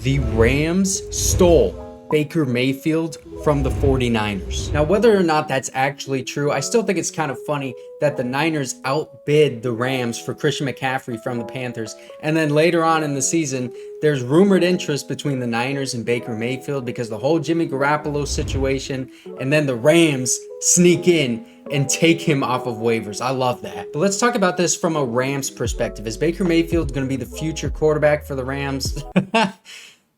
The Rams stole Baker Mayfield from the 49ers. Now, whether or not that's actually true, I still think it's kind of funny that the Niners outbid the Rams for Christian McCaffrey from the Panthers. And then later on in the season, there's rumored interest between the Niners and Baker Mayfield because the whole Jimmy Garoppolo situation, and then the Rams sneak in and take him off of waivers. I love that. But let's talk about this from a Rams perspective. Is Baker Mayfield going to be the future quarterback for the Rams?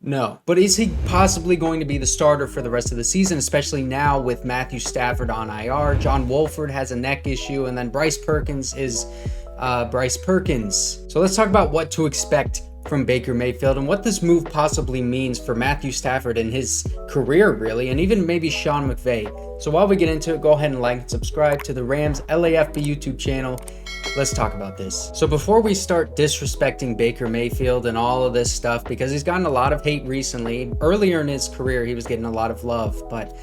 No. But is he possibly going to be the starter for the rest of the season, especially now with Matthew Stafford on IR? John Wolford has a neck issue, and then Bryce Perkins is Bryce Perkins. So let's talk about what to expect from Baker Mayfield and what this move possibly means for Matthew Stafford and his career, really, and even maybe Sean McVay. So while we get into it, go ahead and like and subscribe to the Rams LAFB YouTube channel. Let's talk about this. So before we start disrespecting Baker Mayfield and all of this stuff, because he's gotten a lot of hate recently, earlier in his career, he was getting a lot of love, but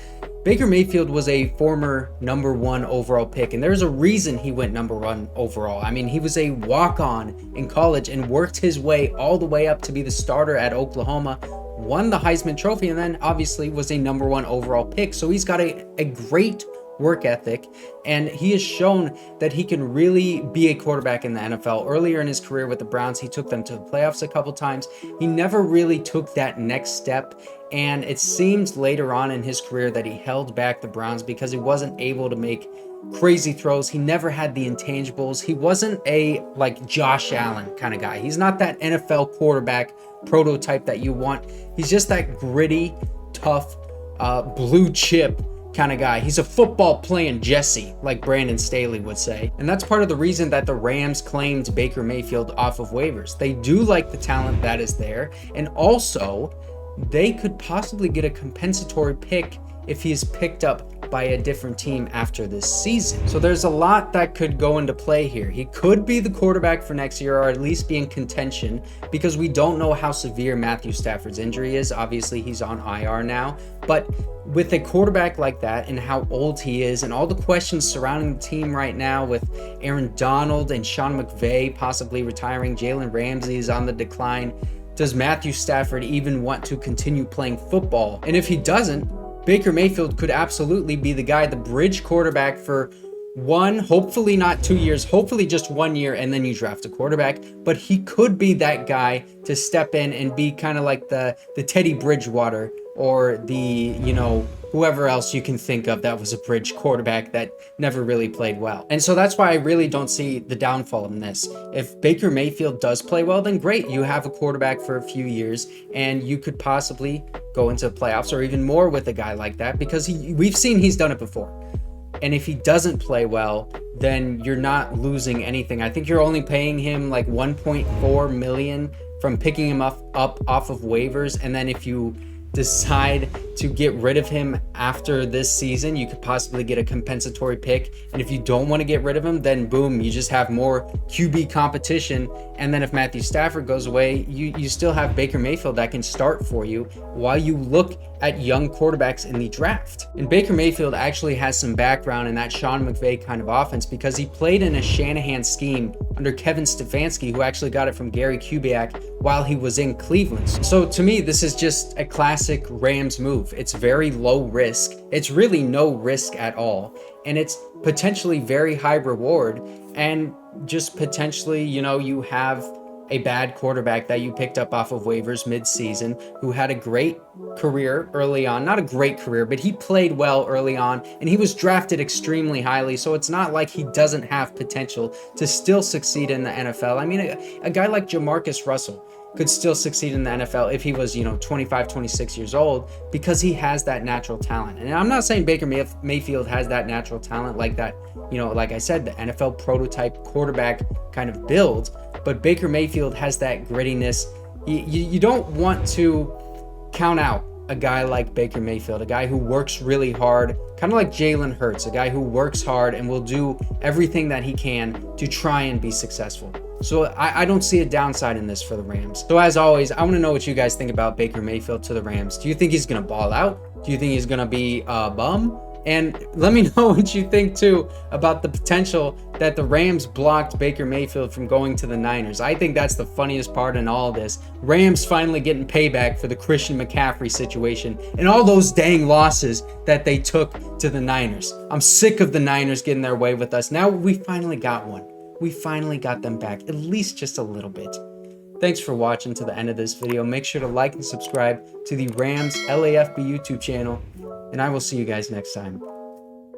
Baker Mayfield was a former #1 overall pick, and there's a reason he went #1 overall. I mean, he was a walk-on in college and worked his way all the way up to be the starter at Oklahoma, won the Heisman Trophy, and then obviously was a #1 overall pick. So he's got a great work ethic, and he has shown that he can really be a quarterback in the NFL. Earlier in his career with the Browns, he took them to the playoffs a couple times. He never really took that next step, and it seems later on in his career that he held back the Browns because he wasn't able to make crazy throws. He never had the intangibles. He wasn't a like Josh Allen kind of guy. He's not that NFL quarterback prototype that you want. He's just that gritty, tough, blue chip kind of guy. He's a football playing Jesse, like Brandon Staley would say. And that's part of the reason that the Rams claimed Baker Mayfield off of waivers. They do like the talent that is there, and also they could possibly get a compensatory pick if he is picked up by a different team after this season. So there's a lot that could go into play here. He could be the quarterback for next year, or at least be in contention, because we don't know how severe Matthew Stafford's injury is. Obviously, he's on IR now, but with a quarterback like that and how old he is and all the questions surrounding the team right now with Aaron Donald and Sean McVay possibly retiring, Jalen Ramsey is on the decline. Does Matthew Stafford even want to continue playing football? And if he doesn't, Baker Mayfield could absolutely be the guy, the bridge quarterback for one, hopefully not 2 years, hopefully just 1 year, and then you draft a quarterback. But he could be that guy to step in and be kind of like the Teddy Bridgewater, or the, whoever else you can think of that was a bridge quarterback that never really played well. And so that's why I really don't see the downfall in this. If Baker Mayfield does play well, then great. You have a quarterback for a few years, and you could possibly go into the playoffs or even more with a guy like that, because we've seen he's done it before. And if he doesn't play well, then you're not losing anything. I think you're only paying him like $1.4 million from picking him up off of waivers. And then if you decide to get rid of him after this season, you could possibly get a compensatory pick. And if you don't want to get rid of him, then boom, you just have more QB competition. And then if Matthew Stafford goes away, you still have Baker Mayfield that can start for you while you look at young quarterbacks in the draft. And Baker Mayfield actually has some background in that Sean McVay kind of offense, because he played in a Shanahan scheme under Kevin Stefanski, who actually got it from Gary Kubiak while he was in Cleveland. So to me, this is just a classic Rams move. It's very low risk. It's really no risk at all. And it's potentially very high reward. And just potentially, you have a bad quarterback that you picked up off of waivers mid-season who had a great career early on. Not a great career, but he played well early on, and he was drafted extremely highly. So it's not like he doesn't have potential to still succeed in the NFL. I mean, a guy like Jamarcus Russell could still succeed in the NFL if he was, 25, 26 years old, because he has that natural talent. And I'm not saying Baker Mayfield has that natural talent like that, like I said, the NFL prototype quarterback kind of build, but Baker Mayfield has that grittiness. You don't want to count out a guy like Baker Mayfield, a guy who works really hard, kind of like Jalen Hurts, a guy who works hard and will do everything that he can to try and be successful. So I don't see a downside in this for the Rams. So as always, I want to know what you guys think about Baker Mayfield to the Rams. Do you think he's going to ball out? Do you think he's going to be a bum? And let me know what you think too about the potential that the Rams blocked Baker Mayfield from going to the Niners. I think that's the funniest part in all of this. Rams finally getting payback for the Christian McCaffrey situation and all those dang losses that they took to the Niners. I'm sick of the Niners getting their way with us. Now we finally got one. We finally got them back, at least just a little bit. Thanks for watching to the end of this video. Make sure to like and subscribe to the Rams LAFB YouTube channel, and I will see you guys next time.